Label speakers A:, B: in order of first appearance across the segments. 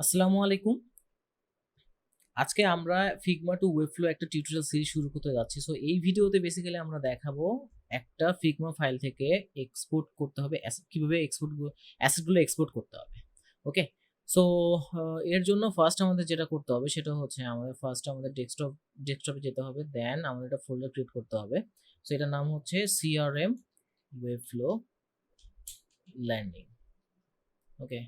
A: আসসালামু আলাইকুম। আজকে আমরা ফিগমা টু ওয়েবফ্লো একটা টিউটোরিয়াল সিরিজ শুরু করতে যাচ্ছি। সো এই ভিডিওতে বেসিক্যালি আমরা দেখাবো একটা ফিগমা ফাইল থেকে এক্সপোর্ট করতে হবে, কিভাবে অ্যাসেটগুলো এক্সপোর্ট করতে হবে। ওকে, সো এর জন্য ফার্স্ট আমাদের যেটা করতে হবে সেটা হচ্ছে আমাদের ডেস্কটপে যেতে হবে, দেন আমাদের একটা ফোল্ডার ক্রিয়েট করতে হবে। সো এটার নাম হচ্ছে সিআরএম ওয়েবফ্লো ল্যান্ডিং। ওকে,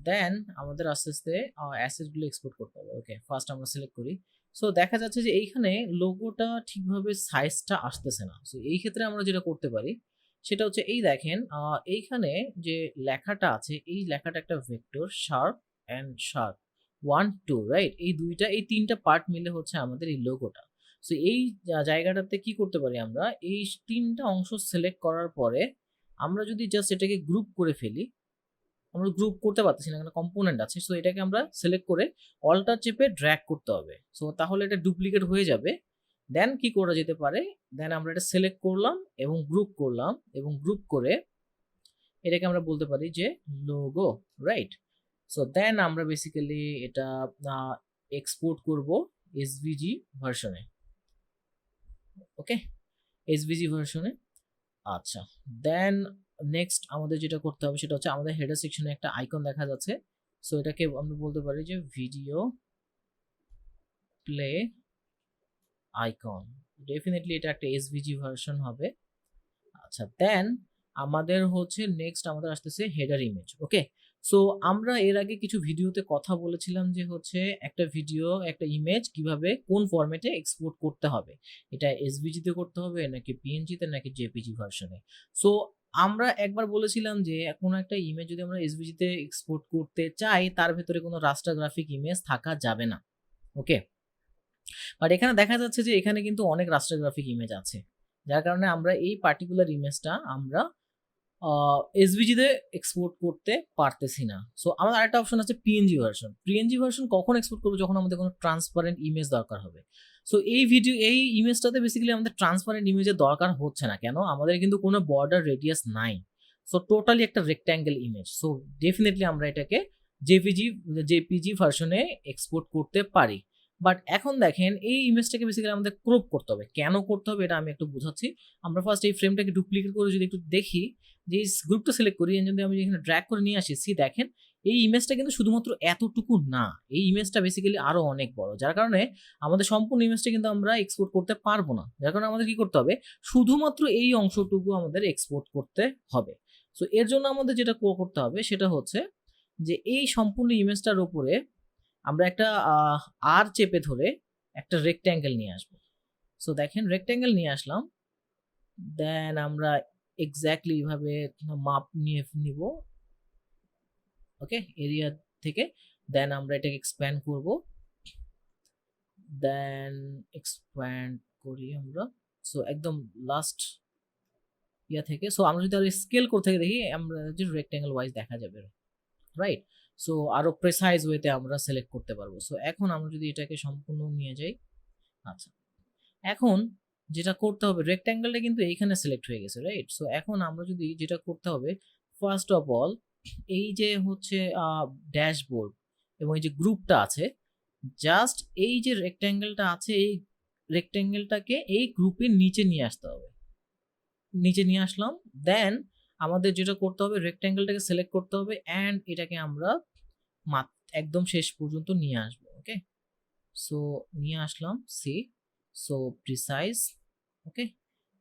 A: দেন আমাদের আস্তে আস্তে অ্যাসেটগুলো এক্সপোর্ট করতে হবে। ওকে, ফার্স্ট আমরা সিলেক্ট করি। সো দেখা যাচ্ছে যে এইখানে লোগোটা ঠিকভাবে সাইজটা আসতেছে না। সো এই ক্ষেত্রে আমরা যেটা করতে পারি সেটা হচ্ছে এই দেখেন, এইখানে যে লেখাটা আছে এই লেখাটা একটা vector sharp and sharp 1 2, right? এই তিনটা পার্ট মিলে হচ্ছে আমাদের এই লোগোটা। সো এই জায়গাটাতে কি করতে পারি, আমরা এই তিনটা অংশ সিলেক্ট করার পরে আমরা যদি জাস্ট এটাকে গ্রুপ করে ফেলি। আমরা গ্রুপ করতে পারতেছি না, এখানে কম্পোনেন্ট আছে। সো এটাকে আমরা সিলেক্ট করে অল্টার চেপে ড্র্যাগ করতে হবে। সো তাহলে এটা ডুপ্লিকেট হয়ে যাবে। দেন কি করা যেতে পারে, দেন আমরা এটা সিলেক্ট করলাম এবং গ্রুপ করে এটাকে আমরা বলতে পারি যে লোগো, রাইট? সো দেন আমরা বেসিক্যালি এটা এক্সপোর্ট করব এসভিজি ভার্সনে। ওকে, এসভিজি ভার্সনে। আচ্ছা, দেন নেক্সট আমাদের যেটা করতে হবে সেটা হচ্ছে আমাদের হেডার সেকশনে একটা আইকন দেখা যাচ্ছে। সো এটাকে আমরা বলতে পারি যে ভিডিও প্লে আইকন। ডেফিনেটলি এটা একটা এসভিজি ভার্সন হবে। আচ্ছা, দেন আমাদের হচ্ছে নেক্সট আমাদের আসতেছে হেডার ইমেজ। ওকে, সো আমরা এর আগে কিছু ভিডিওতে কথা বলেছিলাম যে হচ্ছে একটা ইমেজ কিভাবে কোন ফরম্যাটে এক্সপোর্ট করতে হবে, এটা এসভিজি তে করতে হবে নাকি পিএনজি তে নাকি জেপিজি ভার্সনে। সো আমরা একবার বলেছিলাম যে কোনো একটা ইমেজ যদি আমরা এসভিজি তে এক্সপোর্ট করতে চাই তার ভেতরে কোনো রাস্টার গ্রাফিক ইমেজ থাকা যাবে না। ওকে, বাট এখানে দেখা যাচ্ছে যে এখানে কিন্তু অনেক রাস্টার গ্রাফিক ইমেজ আছে, যার কারণে আমরা এই পার্টিকুলার ইমেজটা আমরা এসভিজি তে এক্সপোর্ট করতে পারতেছি না। সো আমাদের আরেকটা অপশন আছে পিএনজি ভার্সন কখন এক্সপোর্ট করবো, যখন আমাদের কোনো ট্রান্সপারেন্ট ইমেজ দরকার হবে। সো এই ইমেজটাতে বেসিক্যালি আমাদের ট্রান্সপারেন্ট ইমেজের দরকার হচ্ছে না। কেন? আমাদের কিন্তু কোনো বর্ডার রেডিয়াস নাই। সো টোটালি একটা রেক্ট্যাঙ্গেল ইমেজ। সো ডেফিনেটলি আমরা এটাকে জেপিজি ভার্সনে এক্সপোর্ট করতে পারি। বাট এখন দেখেন এই ইমেজটাকে বেসিক্যালি আমাদের ক্রপ করতে হবে। কেন করতে হবে এটা আমি একটু বোঝাচ্ছি। আমরা ফার্স্ট এই ফ্রেমটাকে ডুপ্লিকেট করে যদি একটু দেখি, যে গ্রুপটা সিলেক্ট করি, যদি আমি এখানে ড্র্যাগ করে নিয়ে আসি, দেখেন এই ইমেজটা কিন্তু শুধুমাত্র এতটুকু না, এই ইমেজটা বেসিক্যালি আরো অনেক বড়, যার কারণে আমাদের সম্পূর্ণ ইমেজটা কিন্তু আমরা এক্সপোর্ট করতে পারবো না। যার কারণে আমাদের কি করতে হবে, শুধুমাত্র এই অংশটুকু আমাদের এক্সপোর্ট করতে হবে। সো এর জন্য আমাদের যেটা করতে হবে সেটা হচ্ছে যে এই সম্পূর্ণ ইমেজটার উপরে আমরা একটা আর চেপে ধরে একটা রেক্ট্যাঙ্গেল নিয়ে আসবো। সো দেখেন রেক্ট্যাঙ্গেল নিয়ে আসলাম, দেন আমরা এক্স্যাক্টলি এইভাবে মাপ নিয়ে নিব। ওকে, এরিয়া থেকে দেন আমরা এটাকে এক্সপ্যান্ড করব, দেন এক্সপ্যান্ড করি আমরা। সো একদম লাস্ট থেকে, সো আমরা যদি স্কেল করতে দেখি আমরা যে রেক্ট্যাঙ্গেল ওয়াইজ দেখা যাবে, রাইট? সো আরো প্রেসাইজ ওয়েতে আমরা সিলেক্ট করতে পারবো। সো এখন আমরা যদি এটাকে সম্পূর্ণ নিয়ে যাই, আচ্ছা, এখন যেটা করতে হবে, রেক্ট্যাঙ্গেলটা কিন্তু এইখানে সিলেক্ট হয়ে গেছে, রাইট? সো এখন আমরা যদি যেটা করতে হবে, ফার্স্ট অফ অল এই যে হচ্ছে ড্যাশবোর্ড এবং এই যে গ্রুপটা আছে, জাস্ট এই যে রেক্ট্যাঙ্গেলটা আছে এই রেক্ট্যাঙ্গেলটাকে এই গ্রুপের নিচে নিয়ে আসতে হবে। নিচে নিয়ে আসলাম, দেন আমাদের যেটা করতে হবে রেক্ট্যাঙ্গেলটাকে সিলেক্ট করতে হবে অ্যান্ড এটাকে আমরা একদম শেষ পর্যন্ত নিয়ে আসবো। ওকে, সো নিয়ে আসলাম, সো প্রিসাইজ। ওকে,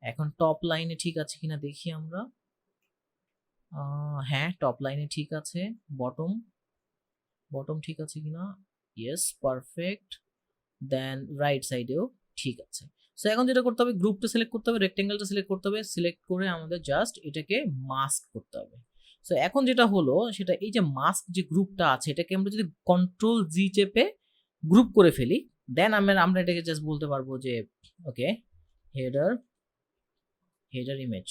A: এখন টপ লাইনে ঠিক আছে কিনা দেখি আমরা। হ্যাঁ, টপ লাইনে ঠিক আছে। বটম বটম ঠিক আছে কিনা, ইয়েস, পারফেক্ট। দেন রাইট সাইডেও ঠিক আছে। সো এখন যেটা করতে হবে, গ্রুপটা সিলেক্ট করতে হবে, রেক্টেঙ্গেলটা সিলেক্ট করতে হবে, সিলেক্ট করে আমাদের জাস্ট এটাকে মাস্ক করতে হবে। সো এখন যেটা হলো সেটা, এই যে মাস্ক যে গ্রুপটা আছে এটাকে আমরা যদি কন্ট্রোল জি চেপে গ্রুপ করে ফেলি, দেন আমরা এটাকে জাস্ট বলতে পারবো যে ওকে, হেডার ইমেজ।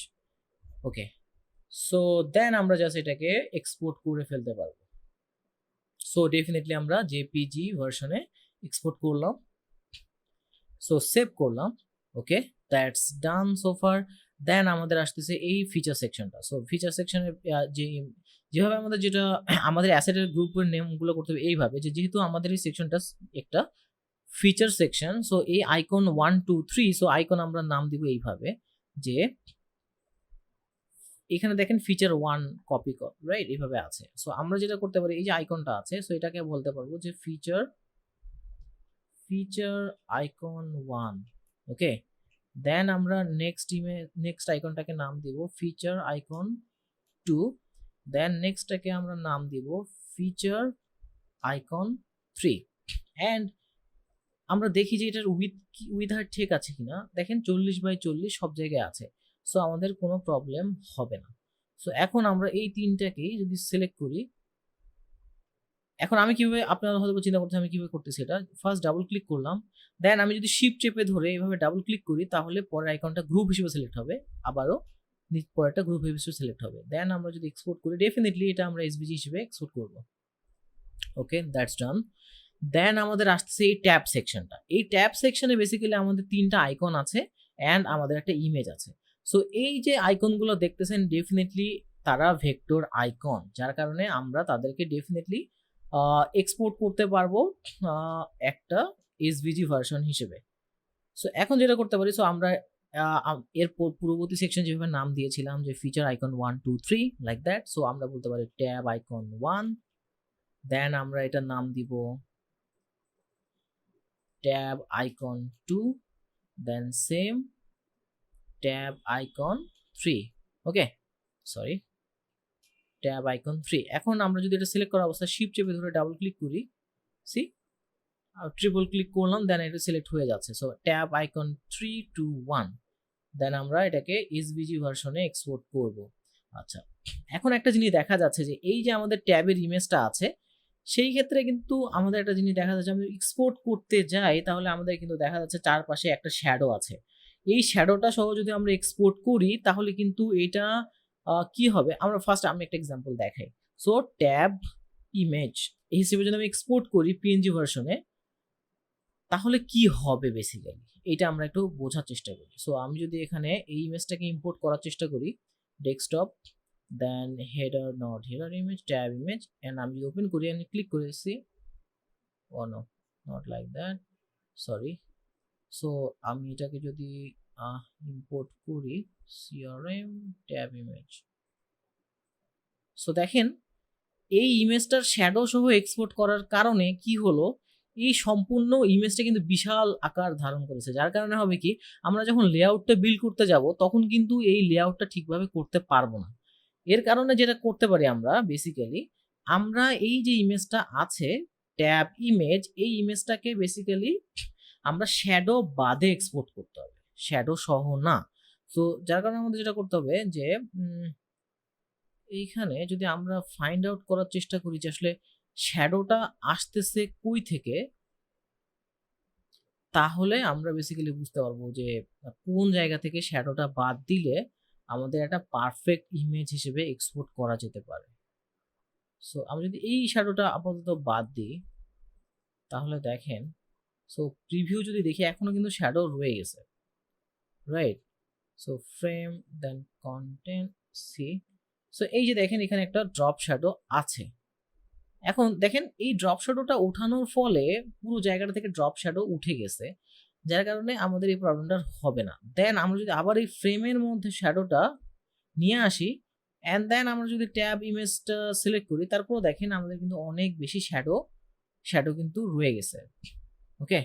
A: ওকে, সো দেন আমরা জাস্ট এটাকে এক্সপোর্ট করে ফেলতে পারবো। সো ডেফিনেটলি আমরা জেপিজি ভার্সনে এক্সপোর্ট করলাম, সো সেভ করলাম। ওকে, দ্যাটস ডান সো ফার। দেন আমাদের আসতেছে এই ফিচার সেকশনটা। সো ফিচার সেকশনের যেভাবে আমাদের যেটা আমাদের অ্যাসেটের গ্রুপের নেমগুলো করতে হবে এইভাবে, যে যেহেতু আমাদের এই সেকশনটা একটা ফিচার সেকশন, সো এই আইকন 1 2 3, সো আইকন আমরা নাম দিব এইভাবে যে এখানে দেখেন ফিচার 1 কপি কর, রাইট, এইভাবে আছে। সো আমরা যেটা করতে পারি, এই যে আইকনটা আছে, সো এটাকে বলতে পারবো যে ফিচার আইকন 1, ওকে। দেন আমরা নেক্সট আইকনটাকে নাম দিব ফিচার আইকন 2, দেন নেক্সটটাকে আমরা নাম দিব ফিচার আইকন 3। এন্ড আমরা দেখি যে এটার উইথ হাইট ঠিক আছে কিনা, দেখেন 40/40 সব জায়গায় আছে, সো আমাদের কোনো প্রবলেম হবে না। সো এখন আমরা এই তিনটাকেই যদি সিলেক্ট করি, এখন আমি কিভাবে, আপনারা হয়তো চিন্তা করতে আমি কিভাবে করতেছি, এটা ফার্স্ট ডাবল ক্লিক করলাম, দেন আমি যদি শিফট চেপে ধরে এইভাবে ডাবল ক্লিক করি, তাহলে পরের আইকনটা গ্রুপ হিসেবে সিলেক্ট হবে, আবারও পরেরটা গ্রুপ হিসেবে সিলেক্ট হবে। দেন আমরা যদি এক্সপোর্ট করি, ডেফিনেটলি এটা আমরা এসভিজি হিসেবে এক্সপোর্ট করব। ওকে, দ্যাটস ডান। দেন আমাদের আসছে এই ট্যাব সেকশনটা। এই ট্যাব সেকশনে বেসিক্যালি আমাদের তিনটা আইকন আছে অ্যান্ড আমাদের একটা ইমেজ আছে। সো এই যে আইকনগুলো দেখতেছেন, ডেফিনেটলি তারা ভেক্টর আইকন, যার কারণে আমরা তাদেরকে ডেফিনেটলি এক্সপোর্ট করতে পারবো একটা এসভিজি ভার্সন হিসেবে। সো এখন যেটা করতে পারি, সো আমরা এর পূর্ববর্তী সেকশন যেভাবে নাম দিয়েছিলাম যে feature icon 1 2 3 like that, so আমরা বলতে পারি ট্যাব আইকন 1, দেন আমরা এটার নাম দিব ট্যাব আইকন 2, দেন সেম ট্যাব আইকন 3, ওকে, সরি, ট্যাব আইকন 3। এখন আমরা যদি এটা সিলেক্ট করা অবস্থায় শিফট চেপে ধরে ডাবল ক্লিক করি, সি ট্রিপল ক্লিক করলাম, দেন এটা সিলেক্ট হয়ে যাচ্ছে। সো ট্যাব আইকন 3 2 1, দেন আমরা এটাকে এসভিজি ভার্সনে এক্সপোর্ট করব। আচ্ছা, এখন একটা জিনিস দেখা যাচ্ছে যে এই যে আমাদের ট্যাবের ইমেজটা আছে, সেই ক্ষেত্রে কিন্তু আমাদের একটা জিনিস দেখা যাচ্ছে, আমি এক্সপোর্ট করতে যাই তাহলে আমাদের কিন্তু দেখা যাচ্ছে চারপাশে একটা শ্যাডো আছে। এই শ্যাডোটা সহ যদি আমরা এক্সপোর্ট করি তাহলে কিন্তু এটা কি হবে, আমরা ফার্স্ট আমি একটা এক্সাম্পল দেখাই। সো ট্যাব ইমেজ এই হিসেবে যদি আমি এক্সপোর্ট করি পিএনজি ভার্সনে, তাহলে কি হবে বেসিক্যালি এটা আমরা একটু বোঝার চেষ্টা করি। সো আমি যদি এখানে এই ইমেজটাকে ইম্পোর্ট করার চেষ্টা করি, desktop, then header not header image tab image, and আমি যদি ওপেন করি, আমি ক্লিক করেছি, oh no, not like that, sorry. So আমি এটাকে যদি ইম্পোর্ট করি সিআরএম ট্যাব ইমেজ, সো দেখেন এই ইমেজটার শ্যাডো সহ এক্সপোর্ট করার কারণে কি হলো, এই সম্পূর্ণ ইমেজটা কিন্তু বিশাল আকার ধারণ করেছে, যার কারণে হবে কি, আমরা যখন লেআউটটা বিল্ড করতে যাব তখন কিন্তু এই লেআউটটা ঠিকভাবে করতে পারবো না। এর কারণে যেটা করতে পারি আমরা বেসিক্যালি, আমরা এই যে ইমেজটা আছে ট্যাব ইমেজ, এই ইমেজটাকে বেসিক্যালি আমরা শ্যাডো বাদে এক্সপোর্ট করতে হবে, শ্যাডো সহ না। তো যার কারণে আমাদের যেটা করতে হবে যে এইখানে যদি আমরা ফাইন্ড আউট করার চেষ্টা করি যে আসলে শ্যাডোটা আসতেছে কই থেকে, তাহলে আমরা বেসিক্যালি বুঝতে পারবো যে কোন জায়গা থেকে শ্যাডোটা বাদ দিলে আমাদের একটা পারফেক্ট ইমেজ হিসেবে এক্সপোর্ট করা যেতে পারে। সো আমরা যদি এই শ্যাডোটা আপাতত বাদ দিই, তাহলে দেখেন, সো প্রিভিউ যদি দেখি এখনো কিন্তু শ্যাডো রয়ে গেছে, রাইট। সো ফ্রেম, দেন কন্টেন্ট, সি, সো এই যে দেখেন এখানে একটা ড্রপ শ্যাডো আছে। এখন দেখেন এই ড্রপ শ্যাডোটা ওঠানোর ফলে পুরো জায়গাটা থেকে ড্রপ শ্যাডো উঠে গেছে, যার কারণে আমাদের এই প্রবলেমটা হবে না। দেন আমরা যদি আবার এই ফ্রেমের মধ্যে শ্যাডোটা নিয়ে আসি, অ্যান্ড দেন আমরা যদি ট্যাব ইমেজটা সিলেক্ট করি, তারপর দেখেন আমাদের কিন্তু অনেক বেশি শ্যাডো কিন্তু রয়ে গেছে, ওকে।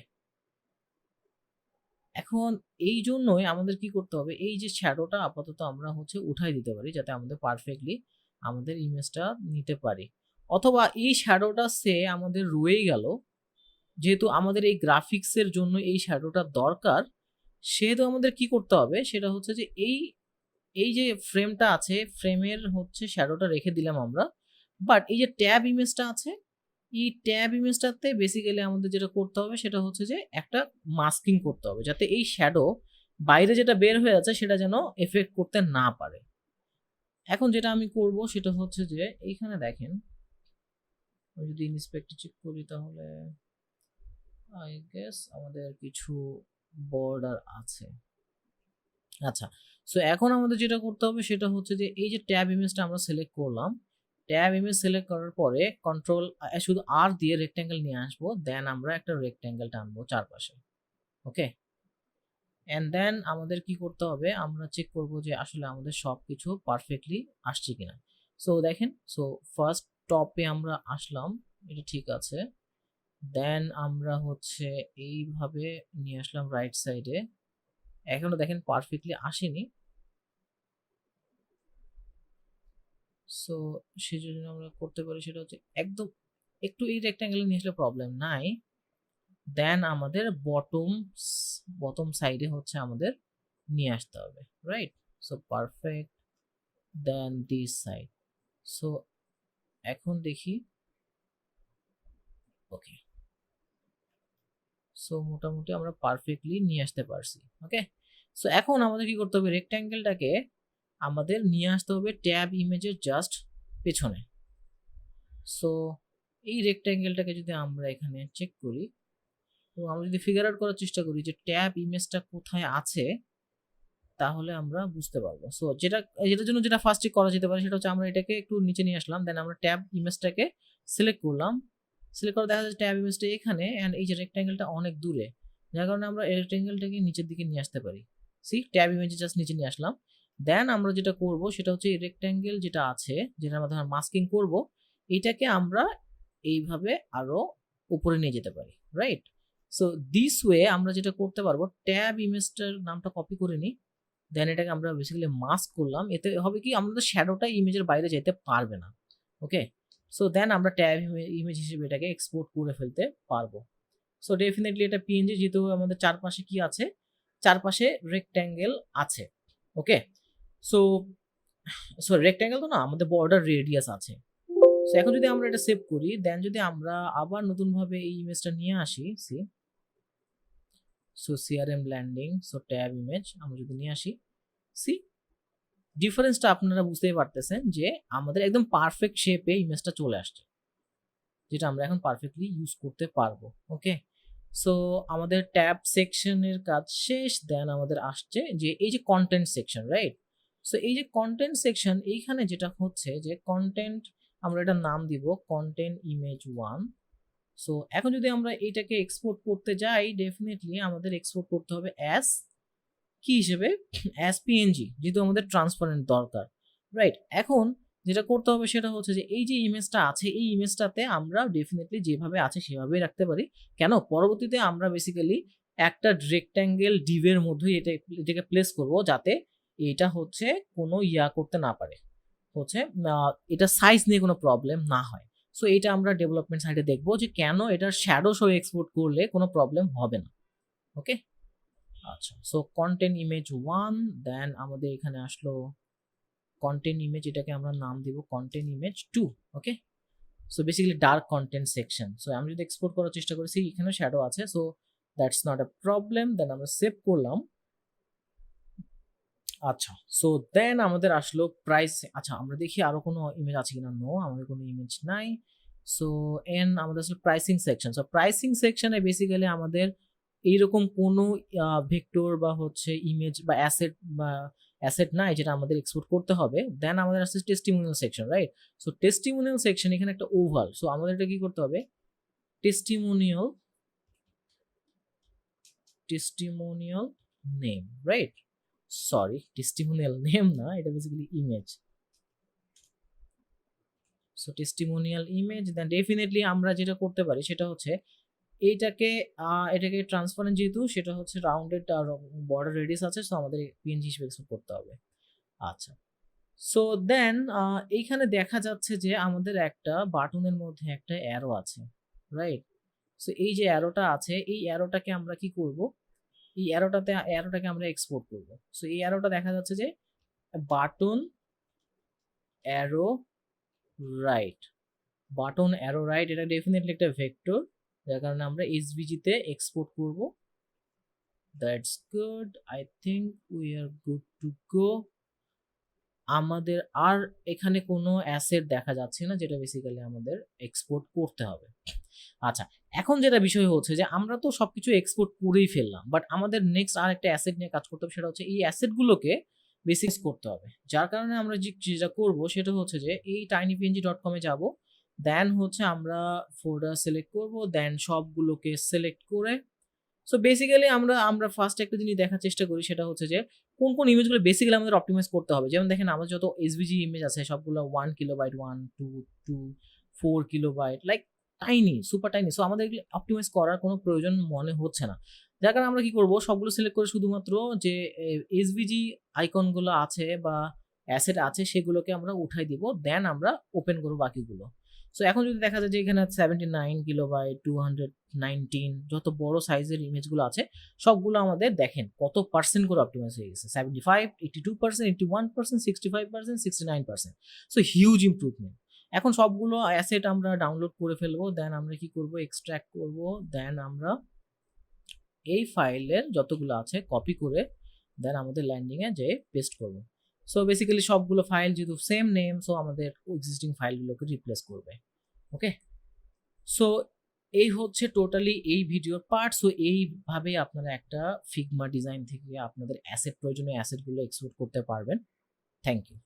A: এখন এই জন্যই আমাদের কি করতে হবে, এই যে শ্যাডোটা আপাতত আমরা উঠাই দিতে পারি, যাতে আমাদের পারফেক্টলি আমাদের ইমেজটা নিতে পারি। অথবা এই শ্যাডোটা আমাদের রয়ে গেল, যেহেতু আমাদের এই গ্রাফিক্সের জন্য এই শ্যাডোটা দরকার, সেহেতু আমাদের কি করতে হবে, সেটা হচ্ছে যে এই যে ফ্রেমটা আছে, ফ্রেমের শ্যাডোটা রেখে দিলাম আমরা, বাট এই যে ট্যাব ইমেজটা আছে, এই ট্যাব ইমেজটাতে বেসিক্যালি আমাদের যেটা করতে হবে সেটা হচ্ছে যে একটা মাস্কিং করতে হবে, যাতে এই শ্যাডো বাইরে যেটা বের হয়ে যাচ্ছে সেটা যেন এফেক্ট করতে না পারে। এখন যেটা আমি করব সেটা হচ্ছে যে এইখানে দেখেন, আমি যদি ইন্সপেক্ট চেক করি, তাহলে আই গেস আমাদের কিছু বর্ডার আছে। আচ্ছা, সো এখন আমাদের যেটা করতে হবে সেটা হচ্ছে যে এই যে ট্যাব ইমেজটা আমরা সিলেক্ট করলাম, ট্যাব ইমেজ সিলেক্ট করার পরে কন্ট্রোল শুধু আর দিয়ে রেক্ট্যাঙ্গেল নিয়ে আসবো, দেন আমরা একটা রেক্ট্যাঙ্গেল টানবো চারপাশে। ওকে, এন্ড দেন আমাদের কি করতে হবে, আমরা চেক করব যে আসলে আমাদের সবকিছু পারফেক্টলি আসছে কিনা। সো দেখেন, সো ফার্স্ট টপে আমরা আসলাম, এটা ঠিক আছে। দেন আমরা হচ্ছে এইভাবে নিয়ে আসলাম রাইট সাইডে, এখনো দেখেন পারফেক্টলি আসেনি। সো সেজন্য আমরা করতে পারি সেটা হচ্ছে একদম একটু এই রেক্ট্যাঙ্গেলে নিয়ে আসলে প্রবলেম নাই। দেন আমাদের বটম সাইডে হচ্ছে আমাদের নিয়ে আসতে হবে, right? So perfect, then this side. So এখন দেখি, ওকে, সো মোটামুটি আমরা পারফেক্টলি নিয়ে আসতে পারছি। ওকে, সো এখন আমাদের কি করতে হবে, রেক্ট্যাঙ্গেলটাকে আমাদের নিয়ে আসতে হবে ট্যাব ইমেজের জাস্ট পেছনে। সো এই রেক্ট্যাঙ্গেলটাকে যদি আমরা এখানে চেক করি এবং আমরা যদি ফিগার আউট করার চেষ্টা করি যে ট্যাব ইমেজটা কোথায় আছে, তাহলে আমরা বুঝতে পারবো। সো এটার জন্য যেটা ফার্স্টে করা যেতে পারে সেটা হচ্ছে আমরা এটাকে একটু নিচে নিয়ে আসলাম, দেন আমরা ট্যাব ইমেজটাকে সিলেক্ট করলাম। সিলেক্ট করে দেখা যাচ্ছে ট্যাব ইমেজটা এখানে, অ্যান্ড এই যে রেক্ট্যাঙ্গেলটা অনেক দূরে, যার কারণে আমরা এই রেক্ট্যাঙ্গেলটাকে নিচের দিকে নিয়ে আসতে পারি। সি, ট্যাব ইমেজে জাস্ট নিচে নিয়ে আসলাম। দেন আমরা যেটা করব সেটা হচ্ছে এই রেক্ট্যাঙ্গেল যেটা আছে, যেটার মাধ্যমে মাস্কিং করব, এইটাকে আমরা এইভাবে আরো উপরে নিয়ে যেতে পারি, রাইট? সো দিস ওয়ে আমরা যেটা করতে পারবো, ট্যাব ইমেজটার নামটা কপি করে নিই, দেন এটাকে আমরা বেসিক্যালি মাস্ক করলাম। এতে হবে কি, আমাদের শ্যাডোটা ইমেজের বাইরে যেতে পারবে না। ওকে, সো দেন আমরা ট্যাব ইমেজ হিসেবে এটাকে এক্সপোর্ট করে ফেলতে পারবো। সো ডেফিনেটলি এটা পিএনজি, যেহেতু আমাদের চারপাশে কি আছে, চারপাশে রেক্ট্যাঙ্গেল আছে। ওকে, সো সো রেক্ট্যাঙ্গেল তো না, আমাদের বর্ডার রেডিয়াস আছে। সো এখন যদি আমরা এটা সেভ করি, দেন যদি আমরা আবার নতুন ভাবে এই ইমেজটা নিয়ে আসি, see, so CRM landing, so tab image আমরা যদি নিয়ে আসি, সি ডিফারেন্সটা আপনারা বুঝতেই পারতেছেন যে আমাদের একদম পারফেক্ট শেপে ইমেজটা চলে আসছে, যেটা আমরা এখন পারফেক্টলি ইউজ করতে পারবো। ওকে, সো আমাদের ট্যাব সেকশনের কাজ শেষ। দেন আমাদের আসছে যে এই যে কন্টেন্ট সেকশন, রাইট? সো এই যে কন্টেন্ট সেকশন, এইখানে যেটা হচ্ছে যে কন্টেন্ট, আমরা এটার নাম দিব কন্টেন্ট ইমেজ 1। সো এখন যদি আমরা এইটাকে এক্সপোর্ট করতে যাই, ডেফিনেটলি আমাদের এক্সপোর্ট করতে হবে অ্যাজ কি হিসেবে, অ্যাজ পিএনজি, যেহেতু আমাদের ট্রান্সপারেন্ট দরকার, রাইট? এখন যেটা করতে হবে সেটা হচ্ছে যে এই যে ইমেজটা আছে, এই ইমেজটাতে আমরা ডেফিনেটলি যেভাবে আছে সেভাবেই রাখতে পারি। কেন, পরবর্তীতে আমরা বেসিক্যালি একটা রেক্ট্যাঙ্গেল ডিভের মধ্যে এটাকে প্লেস করব, যাতে এটা হচ্ছে কোনো করতে না পারে, হচ্ছে এটা সাইজ নিয়ে কোনো প্রবলেম না হয়। সো এটা আমরা ডেভেলপমেন্ট সাইডে দেখবো যে কেন এটার শ্যাডো সহ এক্সপোর্ট করলে কোনো প্রবলেম হবে না। ওকে, আচ্ছা, সো কন্টেন্ট ইমেজ 1, দেন আমাদের এখানে আসলো কন্টেন্ট ইমেজ, এটাকে আমরা নাম দিব content image 2। Okay, so basically dark content section. So আমি যদি এক্সপোর্ট করার চেষ্টা করেছি, এখানে শ্যাডো আছে, so that's not a problem. Then আমরা সেভ করলাম। আচ্ছা, সো দেন আমাদের আসলো প্রাইস। আচ্ছা, আমরা দেখি আরো কোনো ইমেজ আছে কিনা। নো, আমাদের কোনো ইমেজ নাই। সো আমাদের আসলে প্রাইসিং সেকশন। সো প্রাইসিং সেকশনে বেসিক্যালি আমাদের এইরকম কোনো ভেক্টর বা হচ্ছে ইমেজ বা অ্যাসেট নাই যেটা আমাদের এক্সপোর্ট করতে হবে। দেন আমাদের আসছে testimonial section, right? So testimonial section, এখানে একটা ওভাল। সো আমাদের এটা কি করতে হবে, testimonial name, right? Sorry, testimonial name না, এটা basically image. So testimonial image, then definitely আমরা যেটা করতে পারি সেটা হচ্ছে এটাকে ট্রান্সপারেন্ট, যেহেতু সেটা হচ্ছে রাউন্ডেড বর্ডার রেডিয়াস আছে, সো আমাদের পিএনজি হিসেবে এক্সপোর্ট করতে হবে। আচ্ছা, সো দেন এইখানে দেখা যাচ্ছে যে আমাদের একটা বাটনের মধ্যে একটা অ্যারো আছে, রাইট? সো এই যে অ্যারোটা আছে, এই অ্যারোটাকে আমরা কি করব, এই অ্যারোটাকে আমরা এক্সপোর্ট করব। সো এই অ্যারোটা দেখা যাচ্ছে যে button arrow right, button arrow right, এটা ডেফিনেটলি একটা ভেক্টর, যার কারণে আমরা এসভিজি তে এক্সপোর্ট করব। That's good, I think we are good to go. আমাদের আর এখানে কোনো অ্যাসেট দেখা যাচ্ছে না, যেটা বেসিক্যালি আমাদের এক্সপোর্ট করতে হবে। আচ্ছা, এখন যেটা বিষয় হচ্ছে যে আমরা তো সবকিছু এক্সপোর্ট করেই ফেললাম, বাট আমাদের নেক্সট আর একটা অ্যাসেট নিয়ে কাজ করতে হবে, সেটা হচ্ছে এই অ্যাসেটগুলোকে বেসিক্স করতে হবে। যার কারণে আমরা যেটা করব সেটা হচ্ছে যে এই tinypng.com এ যাব। দেন হচ্ছে আমরা ফোল্ডার সিলেক্ট করব, দেন সবগুলোকে সিলেক্ট করে সো বেসিক্যালি আমরা ফার্স্ট একটা জিনিস দেখার চেষ্টা করি, সেটা হচ্ছে যে কোন ইমেজগুলো বেসিক্যালি আমাদের অপটিমাইজ করতে হবে। যেমন দেখেন আমার যত এসভিজি ইমেজ আছে সবগুলো 1 kilobyte, 1 2 2 4 kilobyte, like tiny, super tiny. So আমাদের এগুলো অপটিমাইজ করার কোনো প্রয়োজন মনে হচ্ছে না। যার কারণে আমরা কি করব, সবগুলো সিলেক্ট করে শুধুমাত্র যে এসভিজি আইকনগুলো আছে বা অ্যাসেট আছে সেগুলোকে আমরা উঠাই দিব, দেন আমরা ওপেন করব বাকিগুলো। সো এখন যদি দেখা যায় যে এখানে 79 কিলোবাইট, 219, যত বড় সাইজের ইমেজগুলো আছে সবগুলো আমাদের দেখেন কত পার্সেন্ট করে অপটিমাইজ হয়ে গেছে, 75, 82%, 81%, 65%, 69%। So huge improvement. এখন সবগুলো অ্যাসেট আমরা ডাউনলোড করে ফেলবো, দেন আমরা কি করব, এক্সট্রাক্ট করব, দেন আমরা এই ফাইলের যতগুলো আছে কপি করে দেন আমাদের ল্যান্ডিং এ যে পেস্ট করব। সো বেসিক্যালি সবগুলো ফাইল যেহেতু সেম নেম, সো আমাদের এক্সিস্টিং ফাইলগুলোকে রিপ্লেস করবে। ওকে, সো এই হচ্ছে টোটালি এই ভিডিওর পার্ট। সো এইভাবে আপনারা একটা ফিগমা ডিজাইন থেকে আপনাদের অ্যাসেট, প্রয়োজনীয় অ্যাসেটগুলো এক্সপোর্ট করতে পারবেন। Thank you.